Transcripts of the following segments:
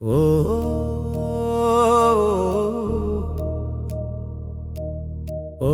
ஓ ஓ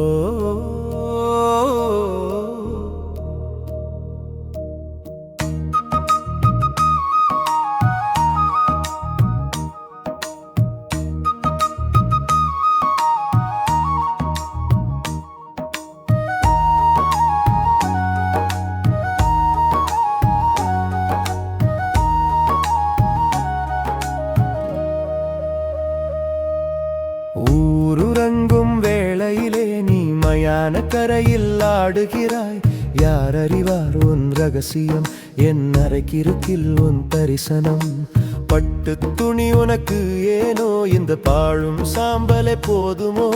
ஊருறங்கும் வேளையிலே நீ மயான கரையில் ஆடுகிறாய். யார் அறிவார் உன் ரகசியம்? என் அறைக்கிருக்கில் உன் தரிசனம். பட்டு துணி உனக்கு ஏனோ இந்த பாழும் சாம்பலை போதுமோ?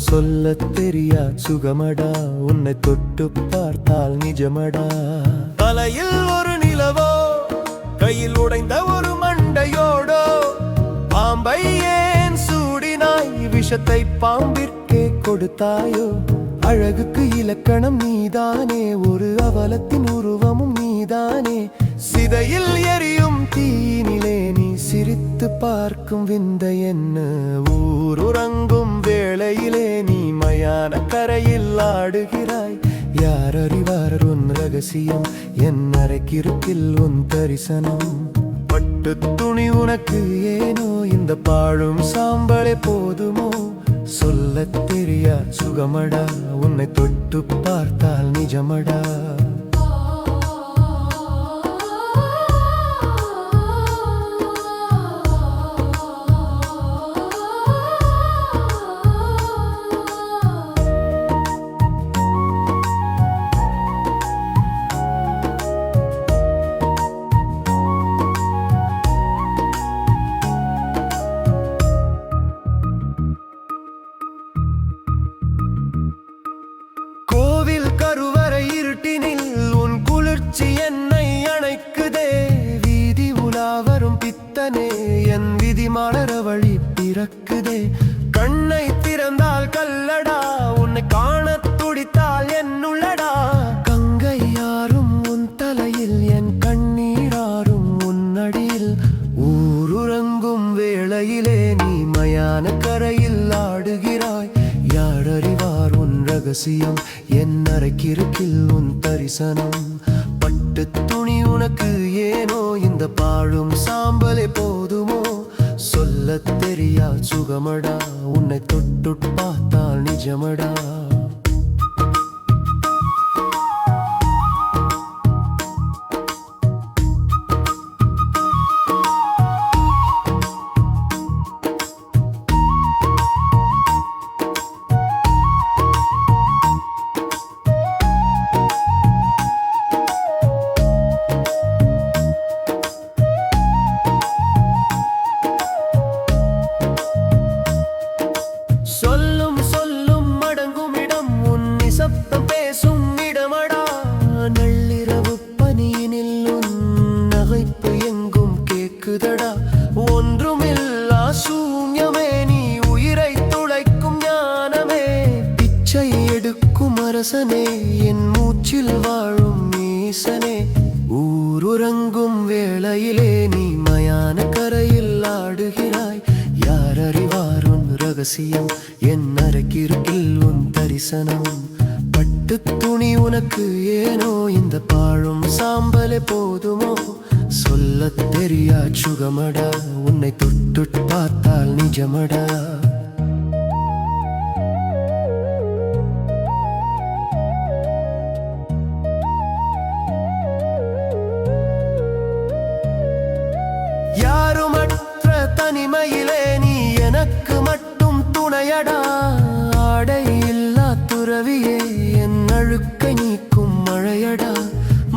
சொல்லத் தெரியா சுகமடா, உன்னை தொட்டு பார்த்தால் நிஜமடா. தலையில் ஒரு நிலவோ, கையில் உடைந்த ஒரு மண்டையோடோ, பாம்பை ஏன் சூடினாய்? விஷத்தை பாம்பிற்கே கொடுத்தாயோ? அழகுக்கு இலக்கணம் நீதானே, ஒரு அவலத்தின் உருவமும் நீதானே. சிதையில் எரியும் தீனிலே நீ சிரித்து பார்க்கும் விந்தை என்ன? ஊருறங்கும் வேளையிலே நீ மயான கரையில் ஆடுகிறாய். யார் அறிவார் உன் ரகசியம்? என் அறைக்கிருக்கில் உன் தரிசனம். பட்டு துணி உனக்கு ஏனோ இந்த பாழும் சாம்பலே போதுமோ? சொல்லத் தெரியா சுகமடா, உன்னை தொட்டு பார்த்தால் நிஜமடா. கருவறை இருட்டினில் உன் குளிர்ச்சி என்னை அணைக்குதே. வீதி உலா வரும் பித்தனே, என் விதி மலர வழி பிறக்குதே. கண்ணை திறந்தால் கல்லடா, உன்னை காண துடித்தால் என்னுள்ளடா. கங்கை யாரும் உன் தலையில், என் கண்ணீராரும் உன் அடியில். ஊருறங்கும் வேளையிலே நீ மயான கரையில் ஆடுகிறாய். யார் அறிவார் உன் ரகசியம்? என் அறைக்கிருக்கில் உன் தரிசனம். பட்டு துணி உனக்கு ஏனோ இந்த பாழும் சாம்பலே போதுமோ? சொல்லத் தெரியா சுகமடா, உன்னை தொட்டு பார்த்தால் நிஜமடா. சொல்லும் சொல்லும் அடங்கும் இடம் உன் நிசப்தம் பேசும் இடமடா. நள்ளிரவு பனியினில் உன் நகைப்பு எங்கும் கேக்குதடா. ஒன்றுமில்லா சூன்யமே, நீ உயிரை துளைக்கும் ஞானமே. பிச்சை எடுக்கும் அரசனே, என் மூச்சில் வாழும் ஈசனே. ஊருறங்கும் வேளையிலே நீ மயான கரையில் ஆடுகிறாய். யார் அறிவார் உன் ரகசியம்? என் அறைக்கிருக்கில் உன் தரிசனம். பட்டு துணி உனக்கு ஏனோ இந்த பாழும் சாம்பலே போதுமோ? சொல்லத் தெரியா சுகமடா, உன்னை தொட்டு பார்த்தால் நிஜமடா. யாருமற்ற தனிமையிலே நீ எனக்கு மட்டும் துணையடா. ஆடை இல்லா துறவியே, என் அழுக்கை நீக்கும் மழையடா.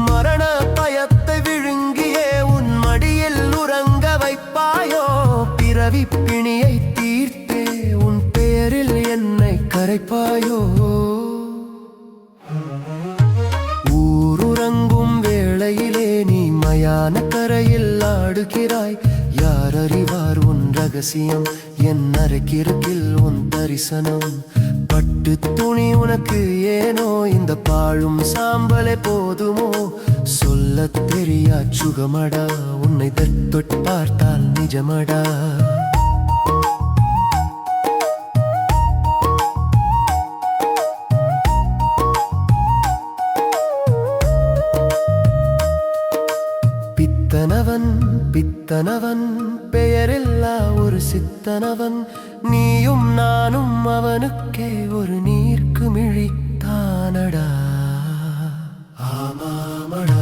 மரண பயத்தை விழுங்கியே உன் மடியில் உறங்க வைப்பாயோ? பிறவி பிணியை தீர்த்தே உன் பெயரில் என்னை கரைப்பாயோ? ஊருறங்கும் வேளையிலே நீ மயான கரையில் ஆடுகிறாய். யார் அறிவார் உன் ரகசியம்? என் அறைக்கிருக்கில் உன் தரிசனம். பட்டு துணி உனக்கு ஏனோ இந்த பாழும் சாம்பலே போதுமோ? சொல்லத் தெரியா சுகமடா, உன் உன்னை தொட்டு பார்த்தால் நிஜமடா. பித்தனவன் பெயரில்லா ஒரு சித்தனவன். நீயும் நானும் அவனுக்கே ஒரு நீர்க்குமிழி தானடா. ஆமாமடா.